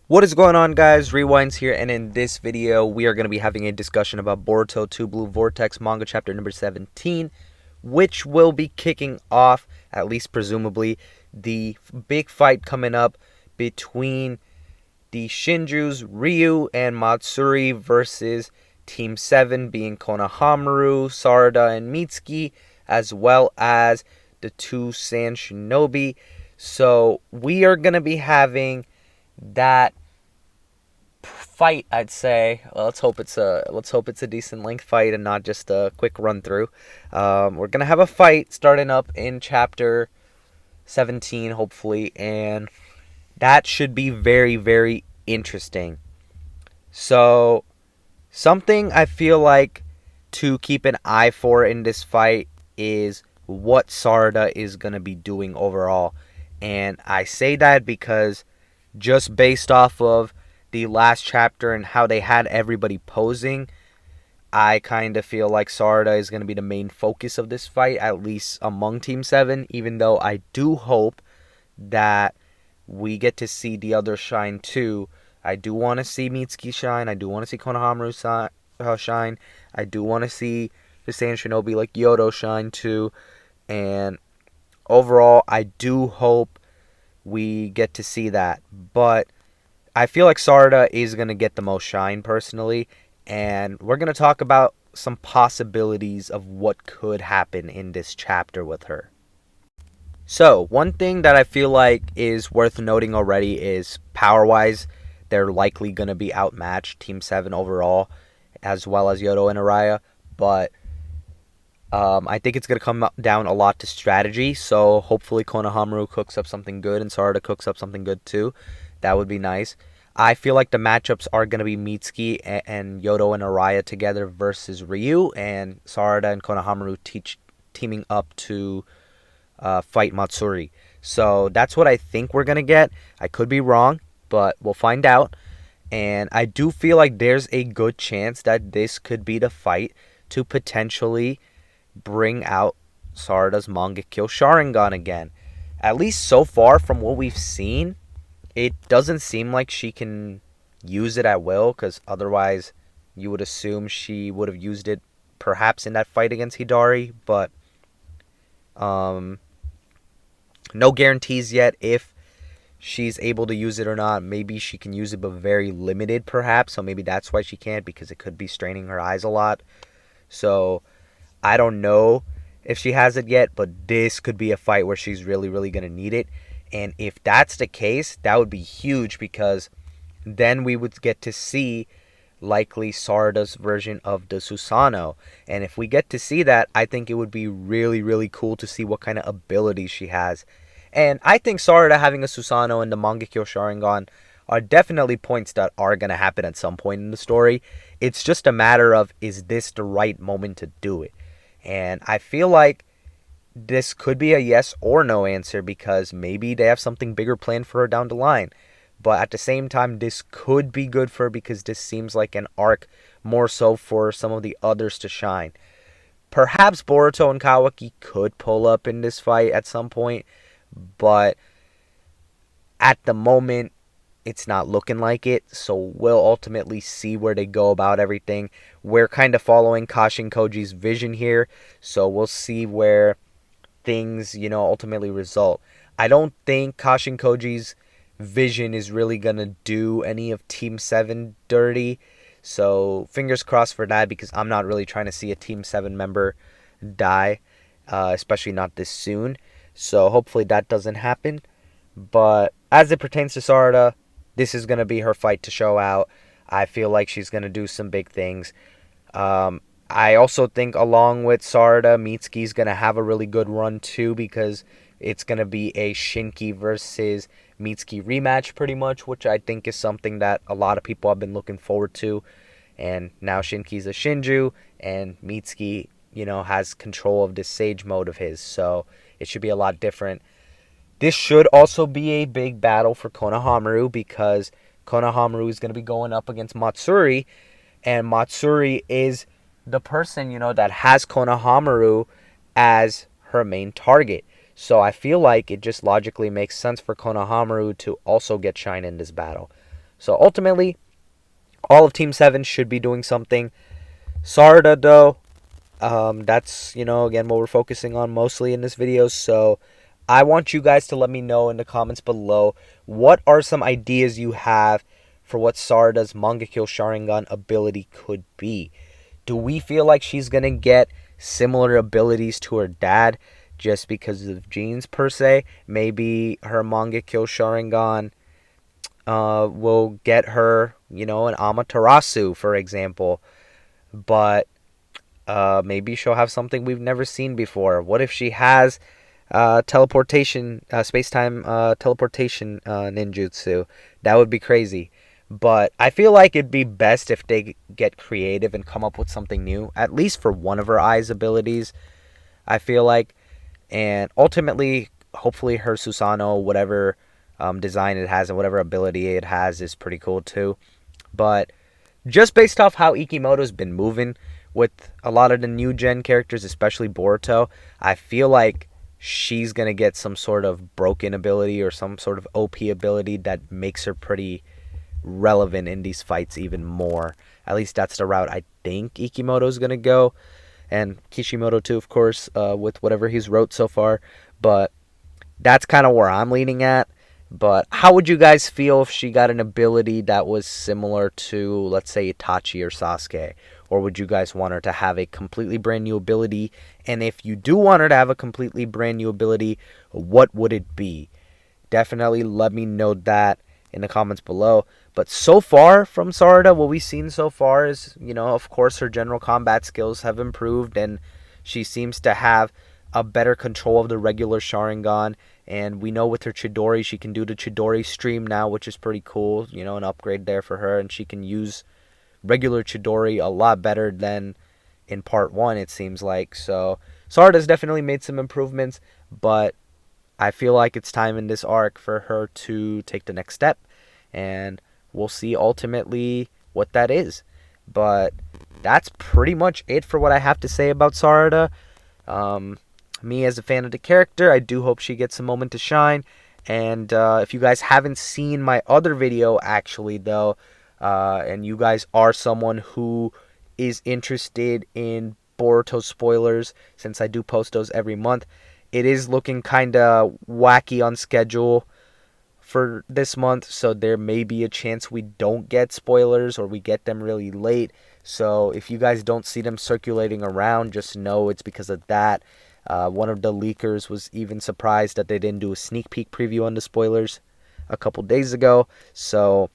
What is going on, guys? Rewinds here, and in this video we are going to be having a discussion about Boruto 2 Blue Vortex manga chapter number 17, which will be kicking off, at least presumably, the big fight coming up between the Shinju's Ryu and Matsuri versus Team 7 being Konohamaru, Sarada, and Mitsuki, as well as the two Sand Shinobi. So we are going to be having that fight, I'd say. Let's hope it's a decent length fight and not just a quick run through. We're gonna have a fight starting up in chapter 17, hopefully, and that should be very, very interesting. So, something I feel like to keep an eye for in this fight is what Sarada is gonna be doing overall, and I say that because just based off of the last chapter and how they had everybody posing, I kind of feel like Sarada is going to be the main focus of this fight, at least among Team 7, even though I do hope that we get to see the others shine too. I do want to see Mitsuki shine. I do want to see Konohamaru shine. I do want to see the Sand Shinobi like Yodo shine too. And overall, I do hope we get to see that. But I feel like Sarada is going to get the most shine personally, and we're going to talk about some possibilities of what could happen in this chapter with her. So, one thing that I feel like is worth noting already is power-wise, they're likely going to be outmatched, Team 7 overall, as well as Yodo and Araya, but I think it's going to come down a lot to strategy, so hopefully Konohamaru cooks up something good and Sarada cooks up something good too. That would be nice. I feel like the matchups are going to be Mitsuki and Yodo and Araya together versus Ryu, and Sarada and Konohamaru teaming up to fight Matsuri. So that's what I think we're going to get. I could be wrong, but we'll find out. And I do feel like there's a good chance that this could be the fight to potentially bring out Sarada's Mangekyo Sharingan again. At least so far from what we've seen, it doesn't seem like she can use it at will, because otherwise you would assume she would have used it perhaps in that fight against Hidari, but no guarantees yet if she's able to use it or not. Maybe she can use it, but very limited perhaps, so maybe that's why she can't, because it could be straining her eyes a lot. So I don't know if she has it yet, but this could be a fight where she's really, really going to need it. And if that's the case, that would be huge, because then we would get to see likely Sarada's version of the Susanoo. And if we get to see that, I think it would be really, really cool to see what kind of abilities she has. And I think Sarada having a Susanoo and the Mangekyo Sharingan are definitely points that are going to happen at some point in the story. It's just a matter of, is this the right moment to do it? And I feel like this could be a yes or no answer, because maybe they have something bigger planned for her down the line. But at the same time, this could be good for her, because this seems like an arc more so for some of the others to shine. Perhaps Boruto and Kawaki could pull up in this fight at some point, but at the moment, it's not looking like it, so we'll ultimately see where they go about everything. We're kind of following Kashin Koji's vision here, so we'll see where things, ultimately result. I don't think Kashin Koji's vision is really going to do any of Team 7 dirty, so fingers crossed for that, because I'm not really trying to see a Team 7 member die, especially not this soon. So hopefully that doesn't happen. But as it pertains to Sarada, this is going to be her fight to show out. I feel like she's going to do some big things. I also think along with Sarada, Mitsuki's going to have a really good run too, because it's going to be a Shinki versus Mitsuki rematch pretty much, which I think is something that a lot of people have been looking forward to. And now Shinki's a Shinju, and Mitsuki, has control of this Sage mode of his, so it should be a lot different. This should also be a big battle for Konohamaru, because Konohamaru is going to be going up against Matsuri, and Matsuri is the person, that has Konohamaru as her main target. So I feel like it just logically makes sense for Konohamaru to also get shine in this battle. So ultimately, all of Team 7 should be doing something. Sarada, though, that's, again, what we're focusing on mostly in this video. So I want you guys to let me know in the comments below, what are some ideas you have for what Sarada's Mangekyo Sharingan ability could be? Do we feel like she's going to get similar abilities to her dad just because of genes per se? Maybe her Mangekyo Sharingan will get her, an Amaterasu, for example. But maybe she'll have something we've never seen before. What if she has teleportation, space-time teleportation ninjutsu? That would be crazy. But I feel like it'd be best if they get creative and come up with something new, at least for one of her eyes abilities, I feel like. And ultimately, hopefully her Susanoo, whatever design it has and whatever ability it has, is pretty cool too. But just based off how Ikimoto's been moving with a lot of the new gen characters, especially Boruto, I feel like she's going to get some sort of broken ability or some sort of OP ability that makes her pretty relevant in these fights even more. At least that's the route I think Ikimoto's going to go. And Kishimoto too, of course, with whatever he's wrote so far. But that's kind of where I'm leaning at. But how would you guys feel if she got an ability that was similar to, let's say, Itachi or Sasuke? Or would you guys want her to have a completely brand new ability? And if you do want her to have a completely brand new ability, what would it be? Definitely let me know that in the comments below. But so far from Sarada, what we've seen so far is, of course, her general combat skills have improved, and she seems to have a better control of the regular Sharingan. And we know with her Chidori, she can do the Chidori stream now, which is pretty cool. An upgrade there for her. And she can use regular Chidori a lot better than in part 1, it seems like. So Sarada's definitely made some improvements, but I feel like it's time in this arc for her to take the next step. And we'll see ultimately what that is. But that's pretty much it for what I have to say about Sarada. Me as a fan of the character, I do hope she gets a moment to shine. And if you guys haven't seen my other video, actually, though, and you guys are someone who is interested in Boruto spoilers, since I do post those every month, it is looking kind of wacky on schedule for this month, so there may be a chance we don't get spoilers or we get them really late. So if you guys don't see them circulating around, just know it's because of that. One of the leakers was even surprised that they didn't do a sneak peek preview on the spoilers a couple days ago. So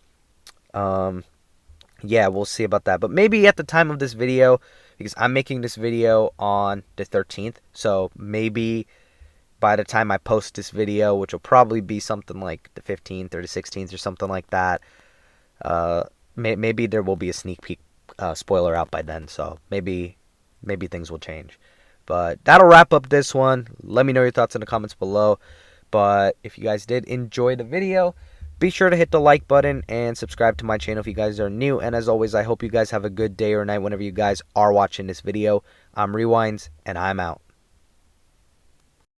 yeah, we'll see about that. But maybe at the time of this video, because I'm making this video on the 13th, so maybe by the time I post this video, which will probably be something like the 15th or the 16th or something like that, maybe there will be a sneak peek spoiler out by then. So maybe things will change. But that'll wrap up this one. Let me know your thoughts in the comments below. But if you guys did enjoy the video, be sure to hit the like button and subscribe to my channel if you guys are new. And as always, I hope you guys have a good day or night whenever you guys are watching this video. I'm Rewinds, and I'm out.